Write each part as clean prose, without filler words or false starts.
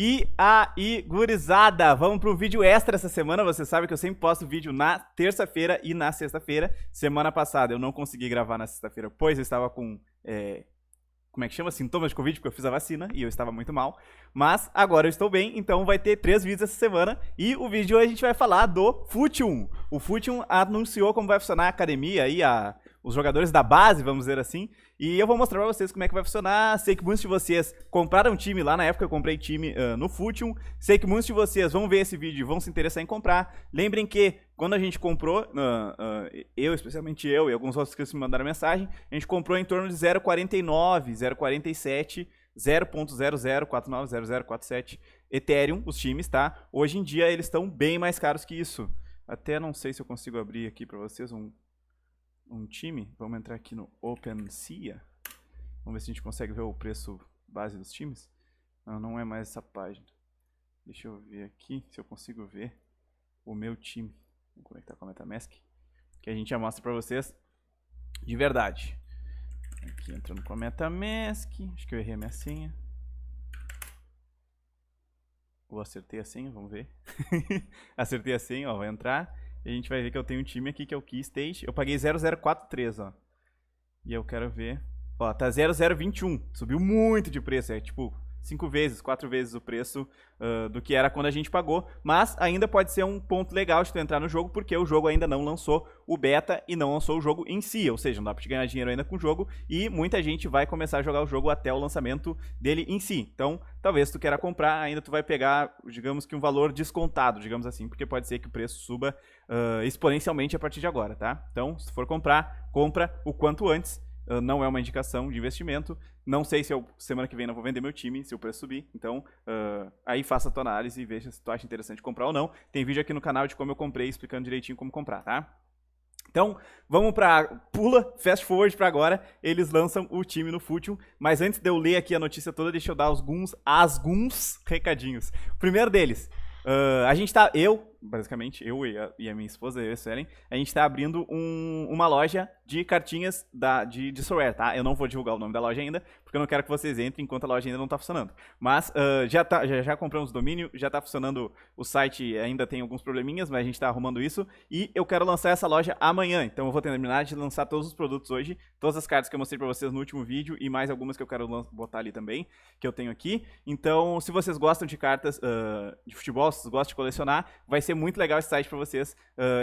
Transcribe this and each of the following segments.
E aí, gurizada, vamos para um vídeo extra essa semana. Você sabe que eu sempre posto vídeo na terça-feira e na sexta-feira. Semana passada eu não consegui gravar na sexta-feira, pois eu estava com, como é que chama? Sintomas de Covid, porque eu fiz a vacina e eu estava muito mal. Mas agora eu estou bem, então vai ter 3 vídeos essa semana. E o vídeo de hoje a gente vai falar do Futium. O Futium anunciou como vai funcionar a academia aí, os jogadores da base, vamos dizer assim. E eu vou mostrar pra vocês como é que vai funcionar. Sei que muitos de vocês compraram time lá na época, eu comprei time no Futium. Sei que muitos de vocês vão ver esse vídeo e vão se interessar em comprar. Lembrem que quando a gente comprou, especialmente eu e alguns outros que me mandaram mensagem, a gente comprou em torno de 0.49, 0.47, 0.00490047 Ethereum, os times, tá? Hoje em dia eles estão bem mais caros que isso. Até não sei se eu consigo abrir aqui pra vocês um time. Vamos entrar aqui no OpenSea. Vamos ver se a gente consegue ver o preço base dos times. Não é mais essa página. Deixa eu ver aqui se eu consigo ver o meu time. Vou conectar com a MetaMask, que a gente já mostra pra vocês de verdade. Aqui entrando com a MetaMask. Acho que eu errei a minha senha. Ou acertei a senha, vamos ver. Acertei a senha, ó, vai entrar. E a gente vai ver que eu tenho um time aqui que é o Keystage. Eu paguei 0,043, ó. E eu quero ver. Ó, tá 0,021. Subiu muito de preço. É tipo 5 vezes, 4 vezes o preço do que era quando a gente pagou. Mas ainda pode ser um ponto legal de tu entrar no jogo, porque o jogo ainda não lançou o beta e não lançou o jogo em si. Ou seja, não dá pra te ganhar dinheiro ainda com o jogo. E muita gente vai começar a jogar o jogo até o lançamento dele em si. Então, talvez se tu queira comprar, ainda tu vai pegar, digamos que um valor descontado, digamos assim. Porque pode ser que o preço suba exponencialmente a partir de agora, tá? Então, se tu for comprar, compra o quanto antes. Não é uma indicação de investimento. Não sei se eu, semana que vem, não vou vender meu time, se o preço subir. Então, aí faça a tua análise e veja se tu acha interessante comprar ou não. Tem vídeo aqui no canal de como eu comprei, explicando direitinho como comprar, tá? Então, vamos fast forward pra agora. Eles lançam o time no Futium. Mas antes de eu ler aqui a notícia toda, deixa eu dar alguns recadinhos. O primeiro deles, a gente tá, basicamente, eu e a minha esposa, eu e a Suelen, a gente tá abrindo uma loja de cartinhas de Sorare, tá? Eu não vou divulgar o nome da loja ainda, porque eu não quero que vocês entrem enquanto a loja ainda não tá funcionando. Mas já compramos o domínio, já tá funcionando o site, ainda tem alguns probleminhas, mas a gente tá arrumando isso. E eu quero lançar essa loja amanhã, então eu vou terminar de lançar todos os produtos hoje, todas as cartas que eu mostrei pra vocês no último vídeo e mais algumas que eu quero botar ali também, que eu tenho aqui. Então, se vocês gostam de cartas de futebol, se vocês gostam de colecionar, vai ser muito legal esse site pra vocês.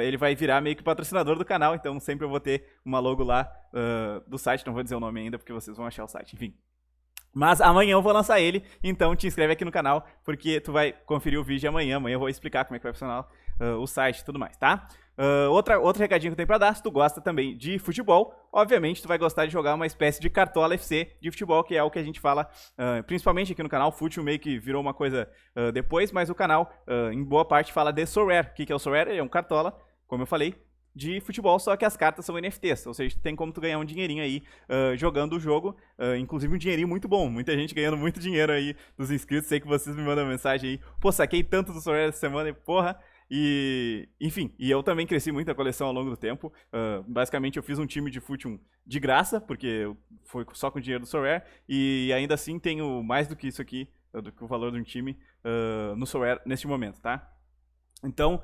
Ele vai virar meio que patrocinador do canal, então sempre eu vou ter uma logo lá do site, não vou dizer o nome ainda porque vocês vão achar o site, enfim. Mas amanhã eu vou lançar ele, então te inscreve aqui no canal, porque tu vai conferir o vídeo amanhã. Amanhã eu vou explicar como é que vai funcionar o site e tudo mais, tá? Outro recadinho que eu tenho pra dar, se tu gosta também de futebol, obviamente tu vai gostar de jogar uma espécie de cartola FC de futebol, que é o que a gente fala, principalmente aqui no canal. O Futium meio que virou uma coisa depois, mas o canal, em boa parte, fala de Sorare. O que é o Sorare? Ele é um cartola, como eu falei, de futebol, só que as cartas são NFTs, ou seja, tem como tu ganhar um dinheirinho aí jogando o jogo, inclusive um dinheirinho muito bom, muita gente ganhando muito dinheiro aí dos inscritos. Sei que vocês me mandam mensagem aí, pô, saquei tanto do Sorare essa semana, e porra. E, enfim, e eu também cresci muito a coleção ao longo do tempo. Basicamente eu fiz um time de Futium de graça, porque foi só com o dinheiro do Sorare, e ainda assim tenho mais do que isso aqui, do que o valor de um time no Sorare neste momento, tá? Então,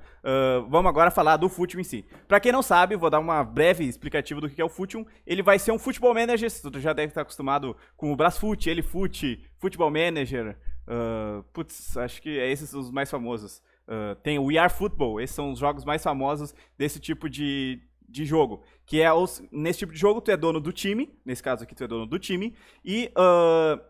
vamos agora falar do Futium em si. Pra quem não sabe, vou dar uma breve explicativa do que é o Futium. Ele vai ser um Football Manager, tu já deve estar acostumado com o Brasfoot, Elefut, Football Manager. Acho que esses os mais famosos. Tem o We Are Football, esses são os jogos mais famosos desse tipo de jogo. Que é nesse tipo de jogo, tu é dono do time, nesse caso aqui tu é dono do time, e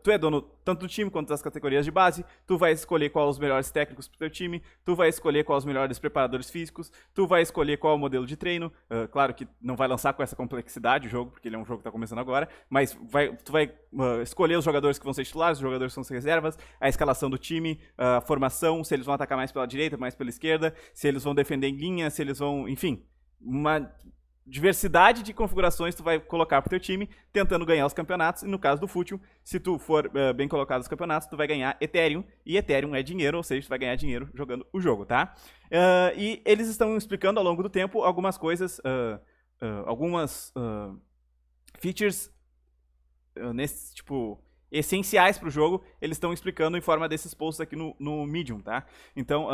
tu é dono tanto do time quanto das categorias de base. Tu vai escolher qual os melhores técnicos pro teu time, tu vai escolher quais os melhores preparadores físicos, tu vai escolher qual o modelo de treino. Claro que não vai lançar com essa complexidade o jogo, porque ele é um jogo que tá começando agora, mas tu vai escolher os jogadores que vão ser titulares, os jogadores que vão ser reservas, a escalação do time, a formação, se eles vão atacar mais pela direita, mais pela esquerda, se eles vão defender em linha, se eles vão, enfim, uma diversidade de configurações tu vai colocar pro teu time, tentando ganhar os campeonatos. E no caso do Futium, se tu for bem colocado nos campeonatos, tu vai ganhar Ethereum, e Ethereum é dinheiro, ou seja, tu vai ganhar dinheiro jogando o jogo, tá? E eles estão explicando ao longo do tempo algumas coisas, algumas features nesse, tipo, essenciais pro jogo, eles estão explicando em forma desses posts aqui no Medium, tá? Então,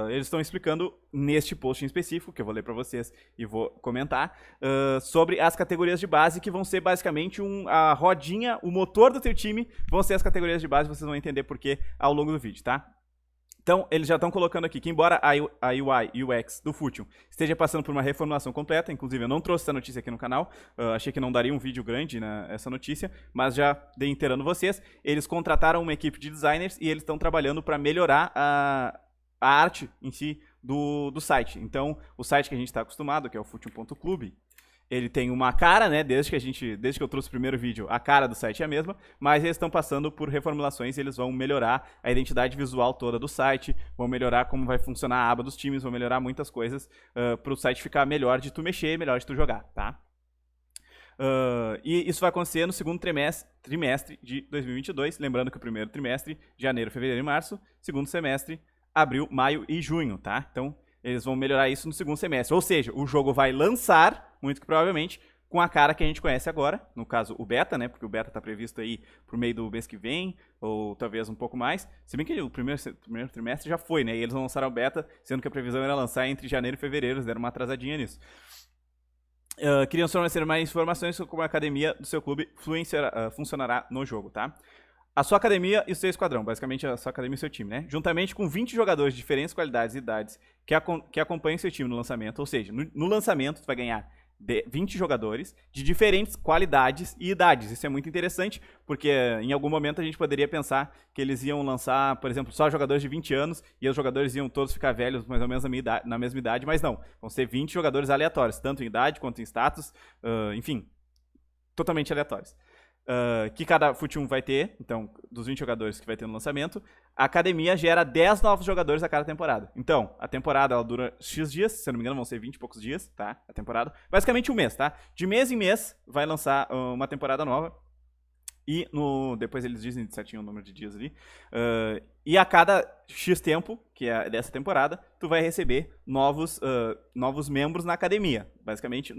eles estão explicando neste post em específico, que eu vou ler para vocês e vou comentar, sobre as categorias de base, que vão ser basicamente a rodinha, o motor do teu time, vão ser as categorias de base, vocês vão entender por quê ao longo do vídeo, tá? Então, eles já estão colocando aqui que, embora a UI e UX do Fusion esteja passando por uma reformulação completa, inclusive eu não trouxe essa notícia aqui no canal, achei que não daria um vídeo grande essa notícia, mas já dei inteirando vocês, eles contrataram uma equipe de designers e eles estão trabalhando para melhorar a arte em si do site. Então, o site que a gente está acostumado, que é o fusion.club, ele tem uma cara, né, desde que eu trouxe o primeiro vídeo, a cara do site é a mesma, mas eles estão passando por reformulações e eles vão melhorar a identidade visual toda do site, vão melhorar como vai funcionar a aba dos times, vão melhorar muitas coisas para o site ficar melhor de tu mexer, melhor de tu jogar, tá? E isso vai acontecer no segundo trimestre de 2022, lembrando que o primeiro trimestre, janeiro, fevereiro e março, segundo semestre, abril, maio e junho, tá? Então, eles vão melhorar isso no segundo semestre. Ou seja, o jogo vai lançar, muito provavelmente, com a cara que a gente conhece agora. No caso, o beta, né? Porque o beta está previsto aí pro meio do mês que vem, ou talvez um pouco mais. Se bem que o primeiro trimestre já foi, né? E eles lançaram o beta, sendo que a previsão era lançar entre janeiro e fevereiro. Eles deram uma atrasadinha nisso. Queriam fornecer mais informações sobre como a academia do seu clube funcionará no jogo, tá? A sua academia e o seu esquadrão, basicamente a sua academia e o seu time, né? Juntamente com 20 jogadores de diferentes qualidades e idades que acompanham seu time no lançamento, ou seja, no lançamento tu vai ganhar 20 jogadores de diferentes qualidades e idades. Isso é muito interessante, porque em algum momento a gente poderia pensar que eles iam lançar, por exemplo, só jogadores de 20 anos e os jogadores iam todos ficar velhos mais ou menos na mesma idade, mas não. Vão ser 20 jogadores aleatórios, tanto em idade quanto em status, enfim, totalmente aleatórios. Que cada Fusion vai ter, então, dos 20 jogadores que vai ter no lançamento, a academia gera 10 novos jogadores a cada temporada. Então, a temporada ela dura X dias, se eu não me engano vão ser 20 e poucos dias, tá? A temporada. Basicamente um mês, tá? De mês em mês vai lançar uma temporada nova. E depois eles dizem certinho o número de dias ali. E a cada X tempo, que é dessa temporada, tu vai receber novos membros na academia. Basicamente,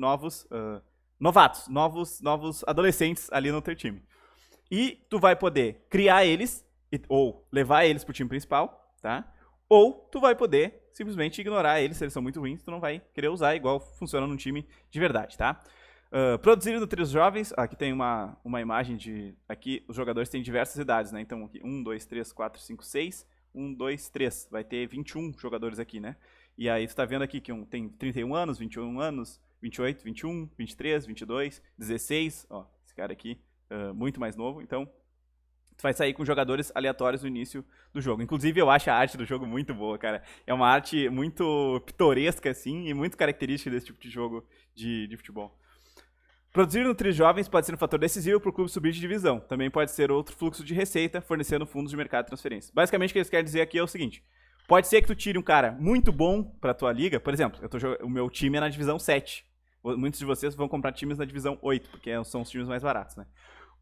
novatos, novos adolescentes ali no teu time. E tu vai poder criar eles, ou levar eles pro time principal, tá? Ou tu vai poder simplesmente ignorar eles, se eles são muito ruins, tu não vai querer usar, igual funciona num time de verdade, tá? Produzir no Trios Jovens, aqui tem uma imagem de... Aqui os jogadores têm diversas idades, né? Então, aqui, 1, 2, 3, 4, 5, 6, 1, 2, 3. Vai ter 21 jogadores aqui, né? E aí tu tá vendo aqui que tem 31 anos, 21 anos... 28, 21, 23, 22, 16, ó, esse cara aqui, muito mais novo, então tu vai sair com jogadores aleatórios no início do jogo. Inclusive eu acho a arte do jogo muito boa, cara, é uma arte muito pitoresca, assim, e muito característica desse tipo de jogo de futebol. Produzir no Tri Jovens pode ser um fator decisivo para o clube subir de divisão, também pode ser outro fluxo de receita, fornecendo fundos de mercado de transferência. Basicamente o que eles querem dizer aqui é o seguinte: pode ser que tu tire um cara muito bom para tua liga, por exemplo, o meu time é na divisão 7, muitos de vocês vão comprar times na divisão 8, porque são os times mais baratos, né?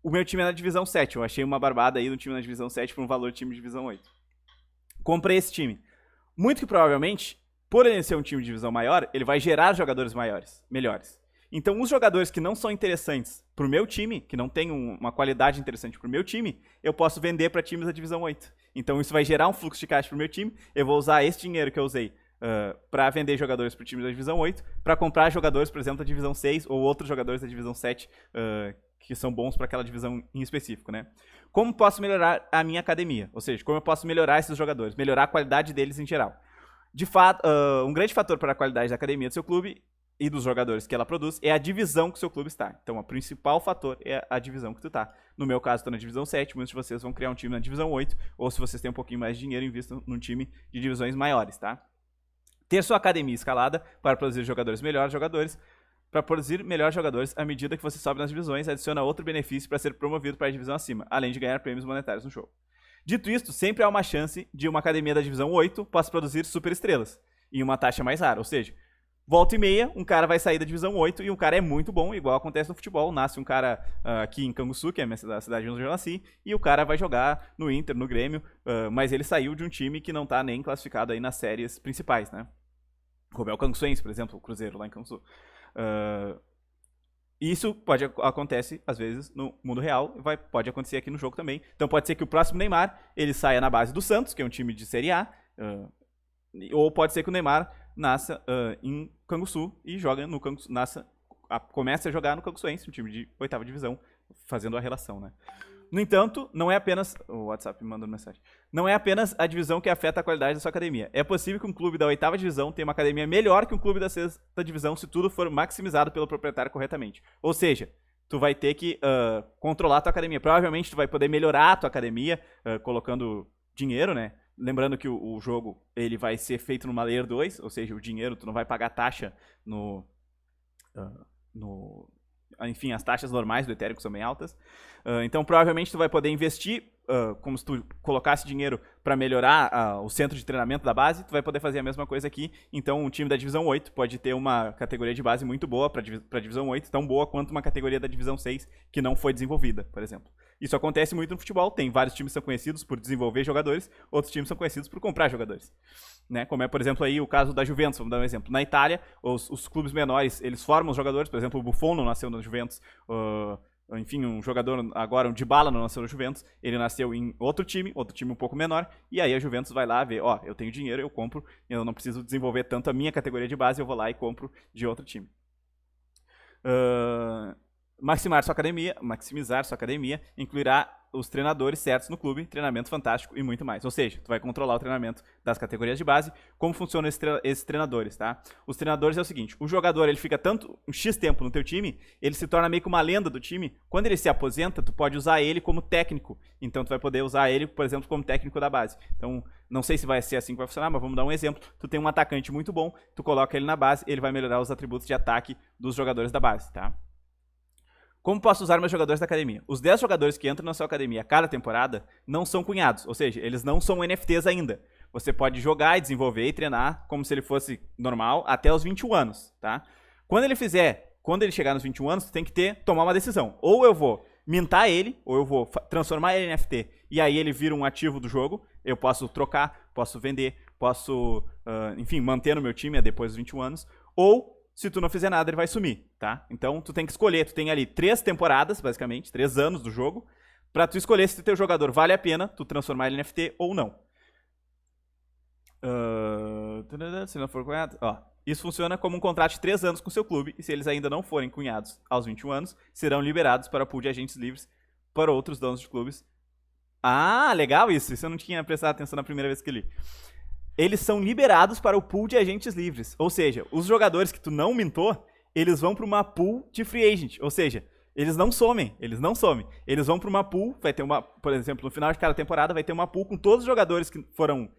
O meu time é na divisão 7, eu achei uma barbada aí no time na divisão 7 por um valor de time de divisão 8. Comprei esse time. Muito que provavelmente, por ele ser um time de divisão maior, ele vai gerar jogadores melhores. Então, os jogadores que não são interessantes pro meu time, que não tem uma qualidade interessante pro meu time, eu posso vender para times da divisão 8. Então, isso vai gerar um fluxo de caixa pro meu time, eu vou usar esse dinheiro que eu usei para vender jogadores para o time da divisão 8, para comprar jogadores, por exemplo, da divisão 6 ou outros jogadores da divisão 7 que são bons para aquela divisão em específico, né? Como posso melhorar a minha academia? Ou seja, como eu posso melhorar esses jogadores, melhorar a qualidade deles em geral? De fato, um grande fator para a qualidade da academia do seu clube e dos jogadores que ela produz é a divisão que o seu clube está. Então, o principal fator é a divisão que tu está. No meu caso, estou na divisão 7, muitos de vocês vão criar um time na divisão 8, ou se vocês têm um pouquinho mais de dinheiro, invistam num time de divisões maiores, tá? Ter sua academia escalada para produzir melhores jogadores à medida que você sobe nas divisões, adiciona outro benefício para ser promovido para a divisão acima, além de ganhar prêmios monetários no jogo. Dito isto, sempre há uma chance de uma academia da divisão 8 possa produzir superestrelas, em uma taxa mais rara, ou seja, volta e meia, um cara vai sair da divisão 8 e um cara é muito bom, igual acontece no futebol, nasce um cara aqui em Canguçu, que é a cidade onde eu nasci, e o cara vai jogar no Inter, no Grêmio, mas ele saiu de um time que não está nem classificado aí nas séries principais, né? Como é o Canguçuense, por exemplo, o Cruzeiro lá em Canguçu. Isso acontece, às vezes, no mundo real, pode acontecer aqui no jogo também. Então pode ser que o próximo Neymar, ele saia na base do Santos, que é um time de Série A, ou pode ser que o Neymar nasça em Canguçu e joga no Canguçu, comece a jogar no Canguçuense, um time de 8ª divisão, fazendo a relação, né? No entanto, não é apenas... O WhatsApp me mandou mensagem. Não é apenas a divisão que afeta a qualidade da sua academia. É possível que um clube da 8ª divisão tenha uma academia melhor que um clube da 6ª divisão se tudo for maximizado pelo proprietário corretamente. Ou seja, tu vai ter que controlar a tua academia. Provavelmente tu vai poder melhorar a tua academia colocando dinheiro, né? Lembrando que o jogo ele vai ser feito numa Layer 2, ou seja, o dinheiro, tu não vai pagar taxa enfim, as taxas normais do Ethereum são bem altas. Então, provavelmente, tu vai poder investir como se tu colocasse dinheiro para melhorar o centro de treinamento da base. Tu vai poder fazer a mesma coisa aqui. Então, um time da Divisão 8 pode ter uma categoria de base muito boa para a Divisão 8, tão boa quanto uma categoria da Divisão 6 que não foi desenvolvida, por exemplo. Isso acontece muito no futebol. Tem vários times que são conhecidos por desenvolver jogadores, outros times são conhecidos por comprar jogadores. Né? Como é, por exemplo, aí o caso da Juventus, vamos dar um exemplo. Na Itália, os clubes menores, eles formam os jogadores, por exemplo, o Buffon não nasceu na Juventus, enfim, um jogador agora, um Dybala não nasceu na Juventus, ele nasceu em outro time um pouco menor, e aí a Juventus vai lá ver, eu tenho dinheiro, eu compro, eu não preciso desenvolver tanto a minha categoria de base, eu vou lá e compro de outro time. Maximizar sua academia incluirá os treinadores certos no clube, treinamento fantástico e muito mais. Ou seja, tu vai controlar o treinamento das categorias de base. Como funcionam esses treinadores, tá? Os treinadores é o seguinte, o jogador ele fica um X tempo no teu time, ele se torna meio que uma lenda do time. Quando ele se aposenta, tu pode usar ele como técnico. Então tu vai poder usar ele, por exemplo, como técnico da base. Então, não sei se vai ser assim que vai funcionar, mas vamos dar um exemplo. Tu tem um atacante muito bom, tu coloca ele na base, ele vai melhorar os atributos de ataque dos jogadores da base, tá? Como posso usar meus jogadores da academia? Os 10 jogadores que entram na sua academia cada temporada não são cunhados, ou seja, eles não são NFTs ainda. Você pode jogar e desenvolver e treinar como se ele fosse normal até os 21 anos, tá? Quando ele chegar nos 21 anos, tu tem que tomar uma decisão. Ou eu vou mintar ele, ou eu vou transformar ele em NFT, e aí ele vira um ativo do jogo, eu posso trocar, posso vender, posso, enfim, manter no meu time depois dos 21 anos, ou se tu não fizer nada, ele vai sumir, tá? Então, tu tem que escolher. Tu tem ali 3 temporadas, basicamente, 3 anos do jogo, pra tu escolher se o teu jogador vale a pena tu transformar ele em NFT ou não. Se não for cunhado... Isso funciona como um contrato de 3 anos com o seu clube, e se eles ainda não forem cunhados aos 21 anos, serão liberados para o pool de agentes livres para outros donos de clubes. Ah, legal isso. Isso eu não tinha prestado atenção na primeira vez que li. Eles são liberados para o pool de agentes livres. Ou seja, os jogadores que tu não mintou, eles vão para uma pool de free agent. Ou seja, eles não somem. Eles vão para uma pool, vai ter por exemplo, no final de cada temporada, vai ter uma pool com todos os jogadores que foram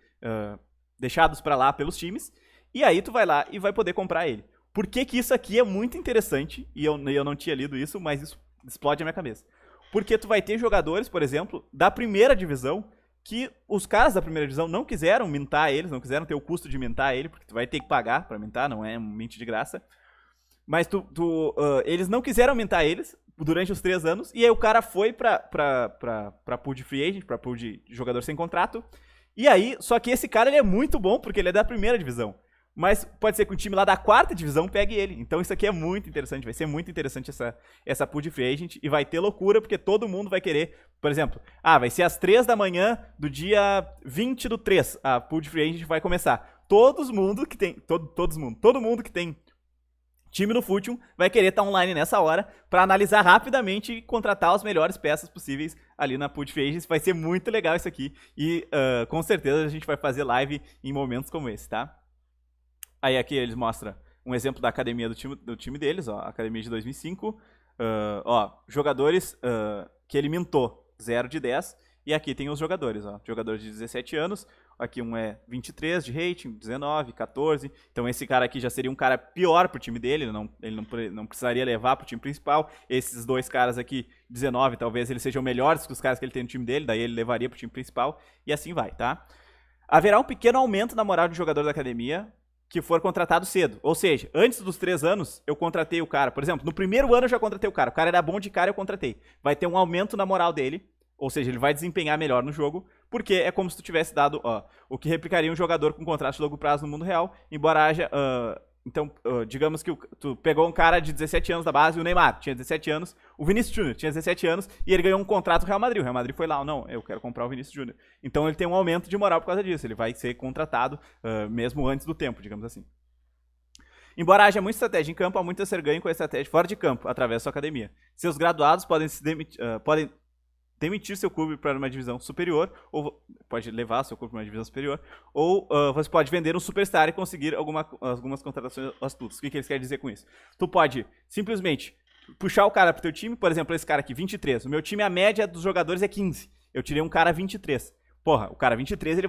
deixados para lá pelos times. E aí tu vai lá e vai poder comprar ele. Por que isso aqui é muito interessante? E eu não tinha lido isso, mas isso explode a minha cabeça. Porque tu vai ter jogadores, por exemplo, da primeira divisão, que os caras da primeira divisão não quiseram mintar eles, não quiseram ter o custo de mintar ele, porque tu vai ter que pagar pra mintar, não é um mint de graça. Mas eles não quiseram mintar eles durante os 3 anos, e aí o cara foi pra pool de free agent, pra pool de jogador sem contrato, e aí, só que esse cara ele é muito bom, porque ele é da primeira divisão. Mas pode ser que um time lá da 4ª divisão pegue ele. Então isso aqui é muito interessante, vai ser muito interessante essa pool de free agent, e vai ter loucura, porque todo mundo vai querer, por exemplo, vai ser às 3 da manhã do dia 20/3, a pool de free agent vai começar. Todo mundo que tem time no Futium vai querer estar online nessa hora para analisar rapidamente e contratar as melhores peças possíveis ali na pool de free agents. Vai ser muito legal isso aqui, e com certeza a gente vai fazer live em momentos como esse, tá? Aí aqui eles mostram um exemplo da academia do time deles, a academia de 2005. Jogadores que ele mintou, 0 de 10. E aqui tem os jogadores, jogadores de 17 anos. Aqui um é 23 de rating, 19, 14. Então esse cara aqui já seria um cara pior pro time dele, ele não precisaria levar pro time principal. Esses 2 caras aqui, 19, talvez eles sejam melhores que os caras que ele tem no time dele, daí ele levaria pro time principal. E assim vai, tá? Haverá um pequeno aumento na moral do jogador da academia que for contratado cedo. Ou seja, antes dos 3 anos, eu contratei o cara. Por exemplo, no primeiro ano eu já contratei o cara. O cara era bom de cara, eu contratei. Vai ter um aumento na moral dele. Ou seja, ele vai desempenhar melhor no jogo, porque é como se tu tivesse dado o que replicaria um jogador com contrato de longo prazo no mundo real, embora haja Então, digamos que tu pegou um cara de 17 anos da base, o Neymar tinha 17 anos, o Vinícius Júnior tinha 17 anos e ele ganhou um contrato com o Real Madrid. O Real Madrid foi lá, não, eu quero comprar o Vinícius Júnior. Então ele tem um aumento de moral por causa disso, ele vai ser contratado mesmo antes do tempo, digamos assim. Embora haja muita estratégia em campo, há muito a ser ganho com a estratégia fora de campo, através da sua academia. Seus graduados podem demitir seu clube para uma divisão superior, ou pode levar seu clube para uma divisão superior, ou você pode vender um superstar e conseguir algumas contratações astutas. O que eles querem dizer com isso? Tu pode simplesmente puxar o cara pro teu time, por exemplo, esse cara aqui, 23. O meu time, a média dos jogadores é 15. Eu tirei um cara 23. Porra, o cara 23, ele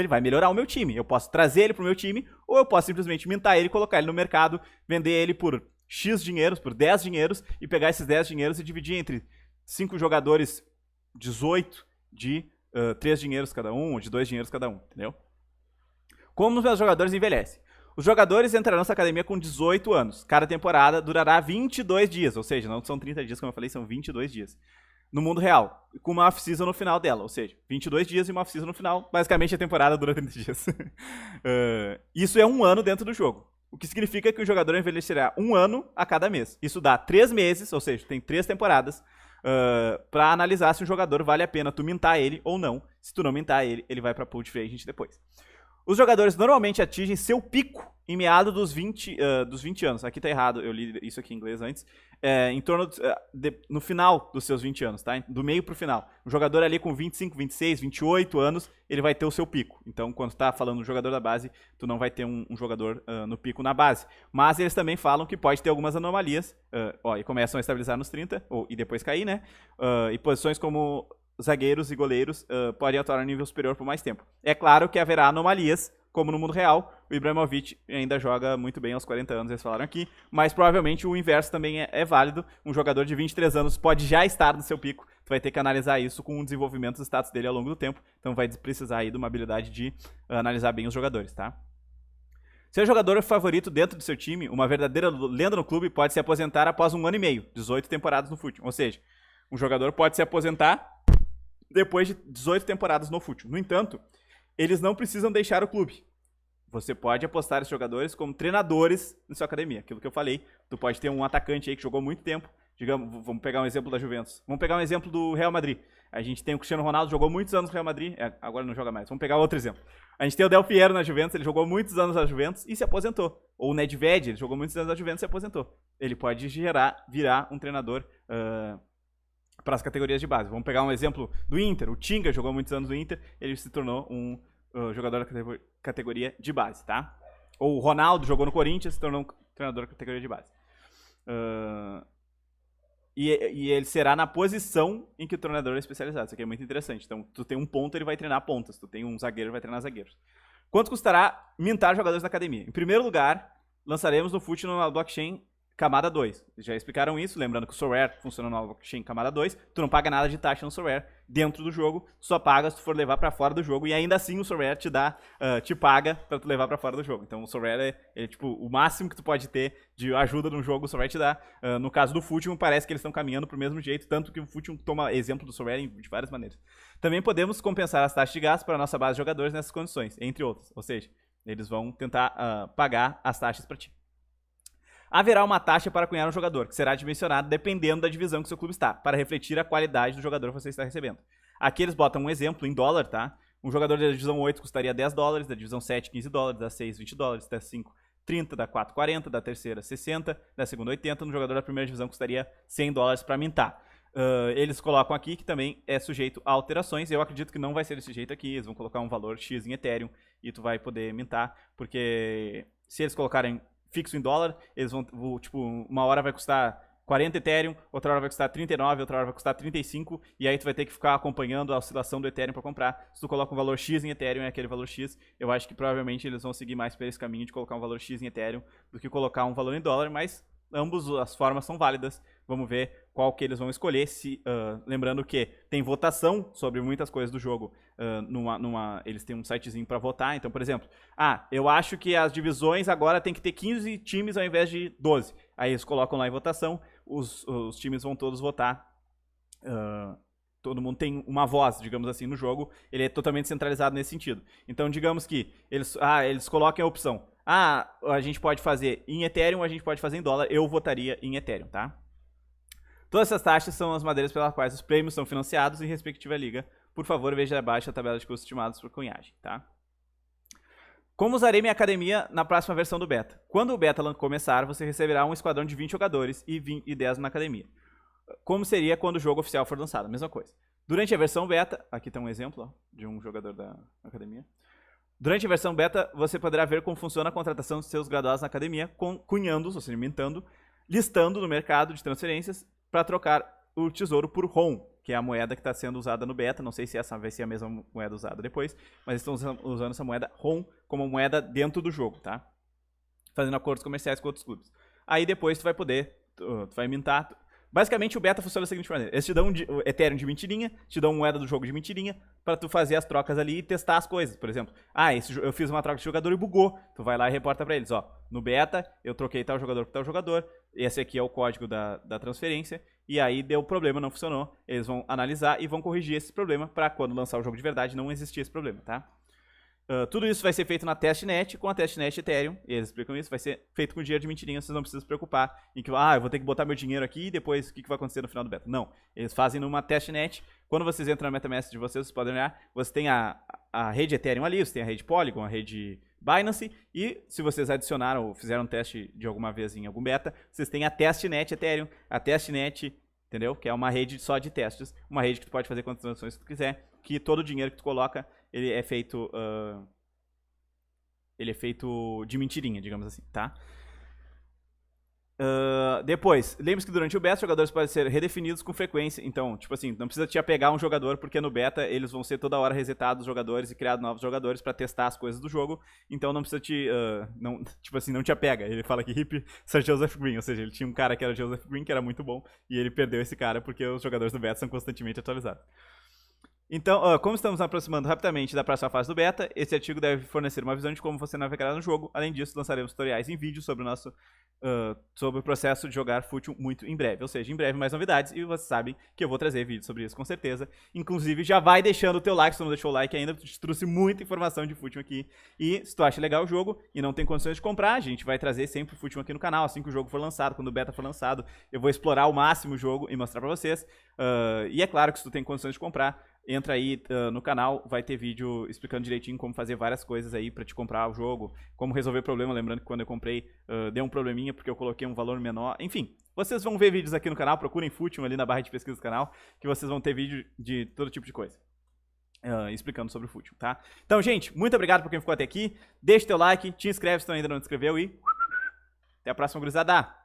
vai melhorar o meu time. Eu posso trazer ele pro meu time, ou eu posso simplesmente mintar ele, colocar ele no mercado, vender ele por X dinheiros, por 10 dinheiros, e pegar esses 10 dinheiros e dividir entre 5 jogadores 18 de 3 dinheiros cada um, ou de 2 dinheiros cada um, entendeu? Como os meus jogadores envelhecem? Os jogadores entrarão nessa academia com 18 anos. Cada temporada durará 22 dias, ou seja, não são 30 dias, como eu falei, são 22 dias. No mundo real, com uma off-season no final dela, ou seja, 22 dias e uma off-season no final. Basicamente, a temporada dura 30 dias. Isso é um ano dentro do jogo. O que significa que o jogador envelhecerá um ano a cada mês. Isso dá 3 meses, ou seja, tem 3 temporadas, para analisar se um jogador vale a pena tu mintar ele ou não. Se tu não mintar ele, ele vai para pool de free agent depois. Os jogadores normalmente atingem seu pico em meados dos 20 anos. Aqui tá errado, eu li isso aqui em inglês antes. Em torno no final dos seus 20 anos, tá? Do meio pro final. Um jogador ali com 25, 26, 28 anos, ele vai ter o seu pico. Então, quando tu tá falando do jogador da base, tu não vai ter um jogador no pico na base. Mas eles também falam que pode ter algumas anomalias. E começam a estabilizar nos 30, e depois cair, né? E posições como zagueiros e goleiros podem atuar a nível superior por mais tempo. É claro que haverá anomalias, como no mundo real. O Ibrahimovic ainda joga muito bem aos 40 anos, eles falaram aqui, mas provavelmente o inverso também é válido. Um jogador de 23 anos pode já estar no seu pico, tu vai ter que analisar isso com o desenvolvimento dos status dele ao longo do tempo, então vai precisar aí de uma habilidade de analisar bem os jogadores, tá? Seu jogador favorito dentro do seu time, uma verdadeira lenda no clube, pode se aposentar após 1 ano e meio, 18 temporadas no futebol. Ou seja, um jogador pode se aposentar depois de 18 temporadas no futebol. No entanto, eles não precisam deixar o clube. Você pode apostar esses jogadores como treinadores na sua academia. Aquilo que eu falei, tu pode ter um atacante aí que jogou muito tempo. Digamos, vamos pegar um exemplo da Juventus. Vamos pegar um exemplo do Real Madrid. A gente tem o Cristiano Ronaldo, jogou muitos anos no Real Madrid. Agora não joga mais. Vamos pegar outro exemplo. A gente tem o Del Piero na Juventus, ele jogou muitos anos na Juventus e se aposentou. Ou o Nedved, ele jogou muitos anos na Juventus e se aposentou. Ele pode virar um treinador para as categorias de base. Vamos pegar um exemplo do Inter. O Tinga jogou muitos anos no Inter, ele se tornou um jogador da categoria de base, tá? Ou o Ronaldo jogou no Corinthians, se tornou um treinador da categoria de base. E ele será na posição em que o treinador é especializado. Isso aqui é muito interessante. Então, tu tem um ponto, ele vai treinar pontas. Tu tem um zagueiro, ele vai treinar zagueiros. Quanto custará mintar jogadores da academia? Em primeiro lugar, lançaremos no FUT na blockchain camada 2. Já explicaram isso, lembrando que o Sorare funciona na blockchain camada 2. Tu não paga nada de taxa no Sorare dentro do jogo, só paga se tu for levar para fora do jogo, e ainda assim o Sorare te paga para tu levar para fora do jogo. Então o Sorare é tipo o máximo que tu pode ter de ajuda no jogo, o Sorare te dá. No caso do Futium, parece que eles estão caminhando pro mesmo jeito, tanto que o Futium toma exemplo do Sorare de várias maneiras. Também podemos compensar as taxas de gasto para a nossa base de jogadores nessas condições, entre outras. Ou seja, eles vão tentar pagar as taxas para ti. Haverá uma taxa para cunhar um jogador, que será dimensionada dependendo da divisão que seu clube está, para refletir a qualidade do jogador que você está recebendo. Aqui eles botam um exemplo em dólar, tá? Um jogador da divisão 8 custaria $10, da divisão 7, $15, da 6, $20, da 5, 30, da 4, 40, da terceira, 60, da segunda, 80. No jogador da primeira divisão custaria $100 para mintar. Eles colocam aqui que também é sujeito a alterações. Eu acredito que não vai ser desse jeito aqui. Eles vão colocar um valor X em Ethereum e tu vai poder mintar, porque se eles colocarem fixo em dólar, eles vão, tipo, uma hora vai custar 40 Ethereum, outra hora vai custar 39, outra hora vai custar 35, e aí tu vai ter que ficar acompanhando a oscilação do Ethereum para comprar. Se tu coloca um valor X em Ethereum, é aquele valor X. Eu acho que provavelmente eles vão seguir mais por esse caminho de colocar um valor X em Ethereum do que colocar um valor em dólar, mas ambas as formas são válidas. Vamos ver qual que eles vão escolher. Lembrando que tem votação sobre muitas coisas do jogo. Eles têm um sitezinho para votar. Então, por exemplo, eu acho que as divisões agora tem que ter 15 times ao invés de 12. Aí eles colocam lá em votação, os times vão todos votar. Todo mundo tem uma voz, digamos assim, no jogo. Ele é totalmente centralizado nesse sentido. Então, digamos que eles coloquem a opção. Ah, a gente pode fazer em Ethereum, a gente pode fazer em dólar. Eu votaria em Ethereum, tá? Todas essas taxas são as madeiras pelas quais os prêmios são financiados em respectiva liga. Por favor, veja abaixo a tabela de custos estimados por cunhagem, tá? Como usarei minha academia na próxima versão do beta? Quando o beta começar, você receberá um esquadrão de 20 jogadores e 10 na academia. Como seria quando o jogo oficial for lançado? Mesma coisa. Durante a versão beta, aqui tem um exemplo ó, de um jogador da academia. Durante a versão beta, você poderá ver como funciona a contratação de seus graduados na academia, cunhando, ou seja, mintando, listando no mercado de transferências para trocar o tesouro por ROM, que é a moeda que está sendo usada no beta. Não sei se essa vai ser a mesma moeda usada depois, mas estão usando essa moeda ROM como moeda dentro do jogo, tá? Fazendo acordos comerciais com outros clubes. Aí depois tu vai poder, tu vai mintar. Basicamente o beta funciona da seguinte maneira: eles te dão um Ethereum de mentirinha, te dão moeda do jogo de mentirinha, pra tu fazer as trocas ali e testar as coisas. Por exemplo, eu fiz uma troca de jogador e bugou. Tu vai lá e reporta pra eles, ó, no beta eu troquei tal jogador por tal jogador, esse aqui é o código da transferência, e aí deu problema, não funcionou. Eles vão analisar e vão corrigir esse problema pra quando lançar o jogo de verdade não existir esse problema, tá? Tudo isso vai ser feito na testnet, com a testnet Ethereum, e eles explicam isso, vai ser feito com dinheiro de mentirinha, vocês não precisam se preocupar em que, eu vou ter que botar meu dinheiro aqui e depois o que vai acontecer no final do beta. Não, eles fazem numa testnet, quando vocês entram na MetaMask de vocês podem olhar, você tem a rede Ethereum ali, você tem a rede Polygon, a rede Binance, e se vocês adicionaram ou fizeram um teste de alguma vez em algum beta, vocês têm a testnet Ethereum, a testnet, entendeu? Que é uma rede só de testes, uma rede que tu pode fazer quantas transações que tu quiser, que todo o dinheiro que tu coloca ele é feito de mentirinha, digamos assim, tá? Depois, lembre-se que durante o beta os jogadores podem ser redefinidos com frequência. Então, tipo assim, não precisa te apegar a um jogador, porque no beta eles vão ser toda hora resetados os jogadores e criados novos jogadores pra testar as coisas do jogo. Então não precisa não te apega. Ele fala que hip Sir Joseph Green, ou seja, ele tinha um cara que era Joseph Green, que era muito bom, e ele perdeu esse cara porque os jogadores do beta são constantemente atualizados. Então, como estamos nos aproximando rapidamente da próxima fase do beta, esse artigo deve fornecer uma visão de como você navegará no jogo. Além disso, lançaremos tutoriais em vídeo sobre o processo de jogar Futium muito em breve. Ou seja, em breve mais novidades, e vocês sabem que eu vou trazer vídeos sobre isso com certeza. Inclusive, já vai deixando o teu like, se tu não deixou o like ainda, porque eu te trouxe muita informação de Futium aqui. E se tu acha legal o jogo e não tem condições de comprar, a gente vai trazer sempre o Futium aqui no canal, assim que o jogo for lançado, quando o beta for lançado, eu vou explorar ao máximo o jogo e mostrar pra vocês. E é claro que se tu tem condições de comprar, entra aí no canal, vai ter vídeo explicando direitinho como fazer várias coisas aí pra te comprar o jogo, como resolver problema, lembrando que quando eu comprei deu um probleminha porque eu coloquei um valor menor, enfim. Vocês vão ver vídeos aqui no canal, procurem Futium ali na barra de pesquisa do canal, que vocês vão ter vídeo de todo tipo de coisa. Explicando sobre o Futium, tá? Então, gente, muito obrigado por quem ficou até aqui, deixa teu like, te inscreve se tu ainda não te inscreveu e até a próxima, gurizada!